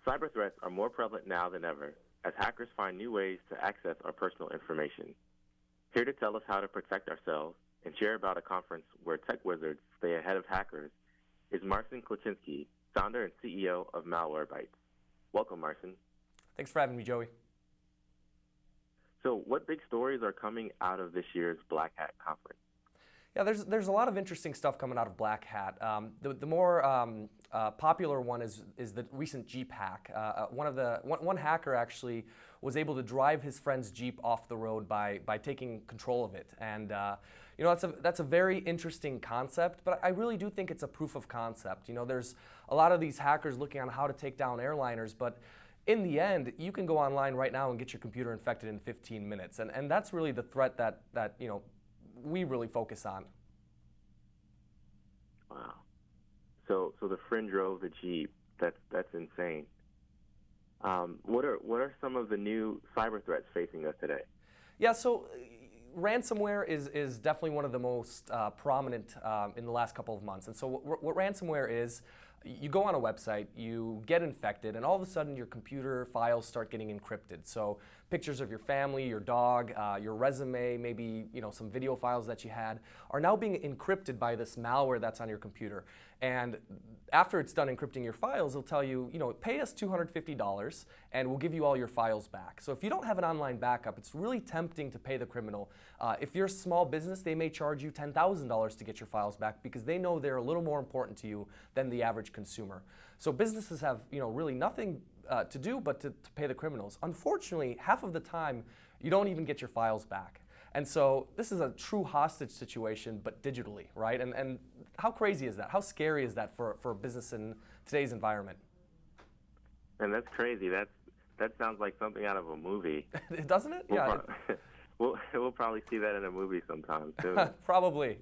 Cyber threats are more prevalent now than ever as hackers find new ways to access our personal information. Here to tell us how to protect ourselves and share about a conference where tech wizards stay ahead of hackers is Marcin Kleczynski, founder and CEO of Malwarebytes. Welcome, Marcin. Thanks for having me, Joey. So what big stories are coming out of this year's Black Hat conference? Yeah, there's a lot of interesting stuff coming out of Black Hat. The more popular one is the recent Jeep hack. One hacker actually was able to drive his friend's Jeep off the road by taking control of it, and that's a very interesting concept. But I really do think it's a proof of concept. There's a lot of these hackers looking on how to take down airliners, but in the end, you can go online right now and get your computer infected in 15 minutes, and that's really the threat that we really focus on. Wow. So the friend drove the Jeep. That's insane. What are some of the new cyber threats facing us today? Yeah, so ransomware is definitely one of the most prominent in the last couple of months. And so what ransomware is, you go on a website, you get infected, and all of a sudden your computer files start getting encrypted. So pictures of your family, your dog, your resume, maybe some video files that you had are now being encrypted by this malware that's on your computer. And after it's done encrypting your files, it'll tell you, pay us $250 and we'll give you all your files back. So if you don't have an online backup, it's really tempting to pay the criminal. If you're a small business, they may charge you $10,000 to get your files back because they know they're a little more important to you than the average consumer. So businesses have really nothing to do but to pay the criminals. Unfortunately, half of the time, you don't even get your files back. And so this is a true hostage situation, but digitally, right? And how crazy is that? How scary is that for a business in today's environment? And that's crazy. That sounds like something out of a movie. Doesn't it? Yeah. We'll probably see that in a movie sometime soon. Probably.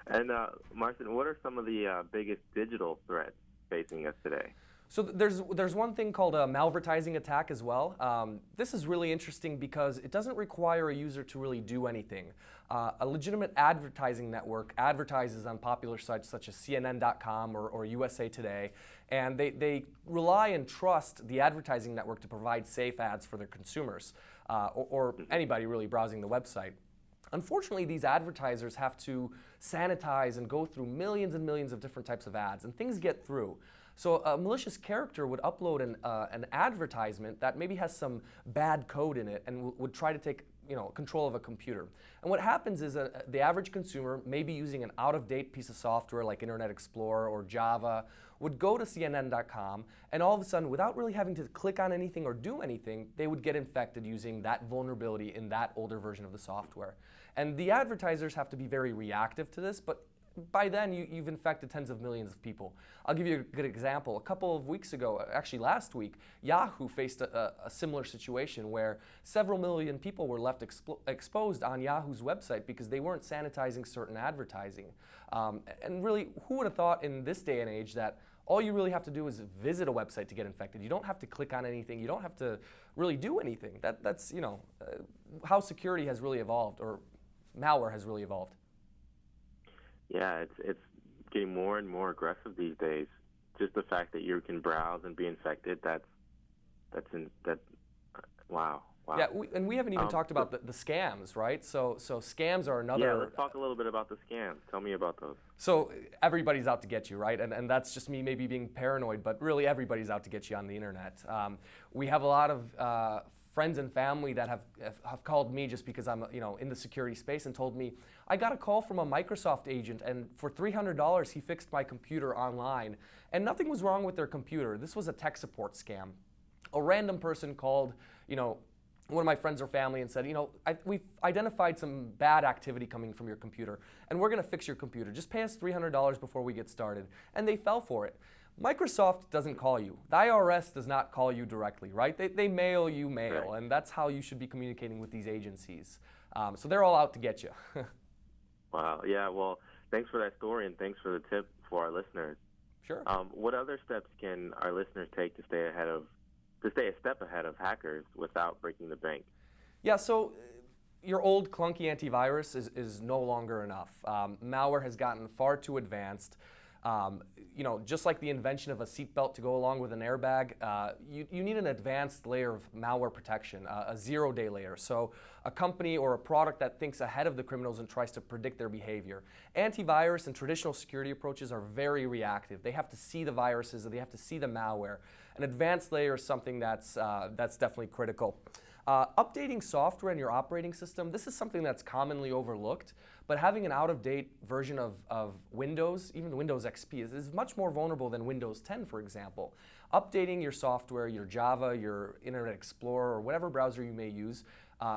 And Marcin, what are some of the biggest digital threats facing us today? So there's one thing called a malvertising attack as well. This is really interesting because it doesn't require a user to really do anything. A legitimate advertising network advertises on popular sites such as CNN.com or USA Today, and they rely and trust the advertising network to provide safe ads for their consumers, or anybody really browsing the website. Unfortunately, these advertisers have to sanitize and go through millions and millions of different types of ads, and things get through. So a malicious character would upload an advertisement that maybe has some bad code in it and would try to take control of a computer. And what happens is the average consumer, maybe using an out-of-date piece of software like Internet Explorer or Java, would go to CNN.com, and all of a sudden, without really having to click on anything or do anything, they would get infected using that vulnerability in that older version of the software. And the advertisers have to be very reactive to this, but by then, you've infected tens of millions of people. I'll give you a good example. A couple of weeks ago, actually last week, Yahoo faced a similar situation where several million people were left exposed on Yahoo's website because they weren't sanitizing certain advertising. And really, who would have thought in this day and age that all you really have to do is visit a website to get infected? You don't have to click on anything. You don't have to really do anything. That's how security has really evolved, or malware has really evolved. Yeah, it's getting more and more aggressive these days. Just the fact that you can browse and be infected, wow. Yeah, and we haven't even talked about the scams, right? So scams are another. Yeah, let's talk a little bit about the scams. Tell me about those. So everybody's out to get you, right? And that's just me maybe being paranoid, but really everybody's out to get you on the internet. We have a lot of friends and family that have called me just because I'm in the security space and told me, I got a call from a Microsoft agent, and for $300 he fixed my computer online, and nothing was wrong with their computer. This was a tech support scam. A random person called one of my friends or family and said, we've identified some bad activity coming from your computer, and we're going to fix your computer. Just pay us $300 before we get started. And they fell for it. Microsoft doesn't call you. The IRS does not call you directly, right? They mail you mail, right. And that's how you should be communicating with these agencies. So they're all out to get you. Wow. Yeah. Well, thanks for that story, and thanks for the tip for our listeners. Sure. What other steps can our listeners take to stay a step ahead of hackers without breaking the bank? Yeah. So your old clunky antivirus is no longer enough. Malware has gotten far too advanced. Just like the invention of a seatbelt to go along with an airbag, you need an advanced layer of malware protection, a zero-day layer. So a company or a product that thinks ahead of the criminals and tries to predict their behavior. Antivirus and traditional security approaches are very reactive. They have to see the viruses, they have to see the malware. An advanced layer is something that's definitely critical. Updating software in your operating system, this is something that's commonly overlooked, but having an out-of-date version of Windows, even Windows XP, is much more vulnerable than Windows 10, for example. Updating your software, your Java, your Internet Explorer, or whatever browser you may use,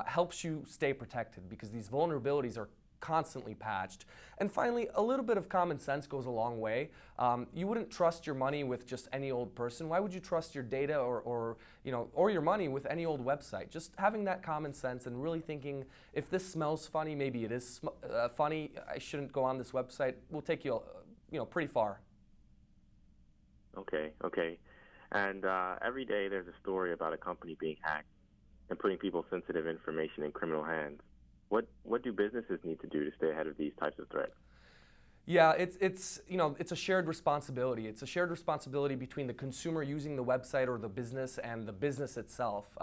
helps you stay protected because these vulnerabilities are constantly patched. And finally, a little bit of common sense goes a long way. You wouldn't trust your money with just any old person. Why would you trust your data or your money with any old website? Just having that common sense and really thinking, if this smells funny, maybe it is funny. I shouldn't go on this website. Will take you, pretty far. Okay. And every day there's a story about a company being hacked and putting people's sensitive information in criminal hands. What do businesses need to do to stay ahead of these types of threats? Yeah, it's a shared responsibility. It's a shared responsibility between the consumer using the website or the business and the business itself.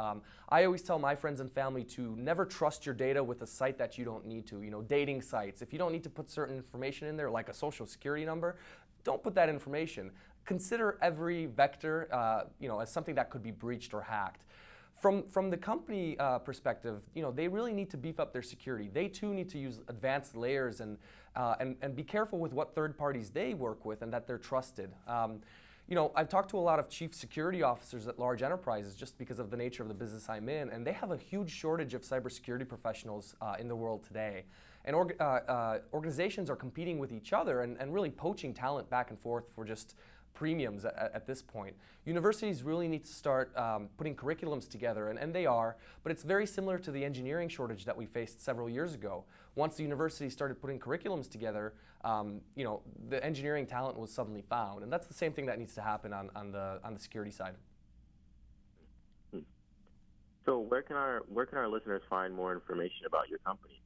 I always tell my friends and family to never trust your data with a site that you don't need to. Dating sites. If you don't need to put certain information in there, like a social security number, don't put that information. Consider every vector, as something that could be breached or hacked. From the company perspective, they really need to beef up their security. They too need to use advanced layers and be careful with what third parties they work with and that they're trusted. I've talked to a lot of chief security officers at large enterprises just because of the nature of the business I'm in, and they have a huge shortage of cybersecurity professionals in the world today. And organizations are competing with each other and really poaching talent back and forth for just premiums at this point. Universities really need to start putting curriculums together, and they are, but it's very similar to the engineering shortage that we faced several years ago. Once the universities started putting curriculums together, the engineering talent was suddenly found, and that's the same thing that needs to happen on the security side. So where can our listeners find more information about your company?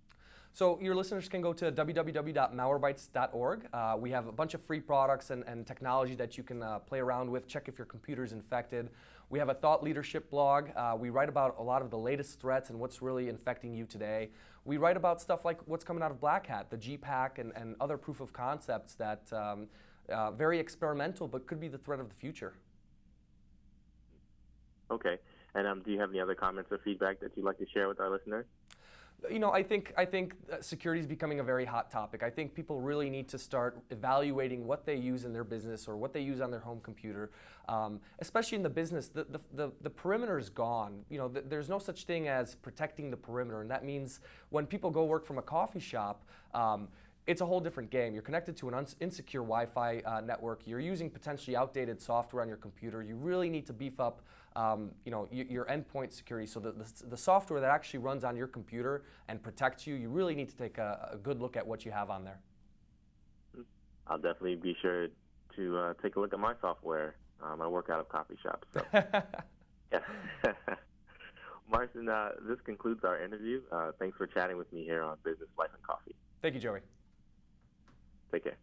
So your listeners can go to www.malwarebytes.org. We have a bunch of free products and technology that you can play around with, check if your computer's infected. We have a thought leadership blog. We write about a lot of the latest threats and what's really infecting you today. We write about stuff like what's coming out of Black Hat, the GPAC, and other proof of concepts that very experimental but could be the threat of the future. Okay. And do you have any other comments or feedback that you'd like to share with our listeners? I think security is becoming a very hot topic. I think people really need to start evaluating what they use in their business or what they use on their home computer, especially in the business. The perimeter is gone. There's no such thing as protecting the perimeter, and that means when people go work from a coffee shop, it's a whole different game. You're connected to an insecure Wi-Fi network. You're using potentially outdated software on your computer. You really need to beef up your endpoint security, so that the software that actually runs on your computer and protects you, you really need to take a good look at what you have on there. I'll definitely be sure to take a look at my software. I work out of coffee shops. So. Yeah. Marcin, this concludes our interview. Thanks for chatting with me here on Business, Life, and Coffee. Thank you, Joey. Take care.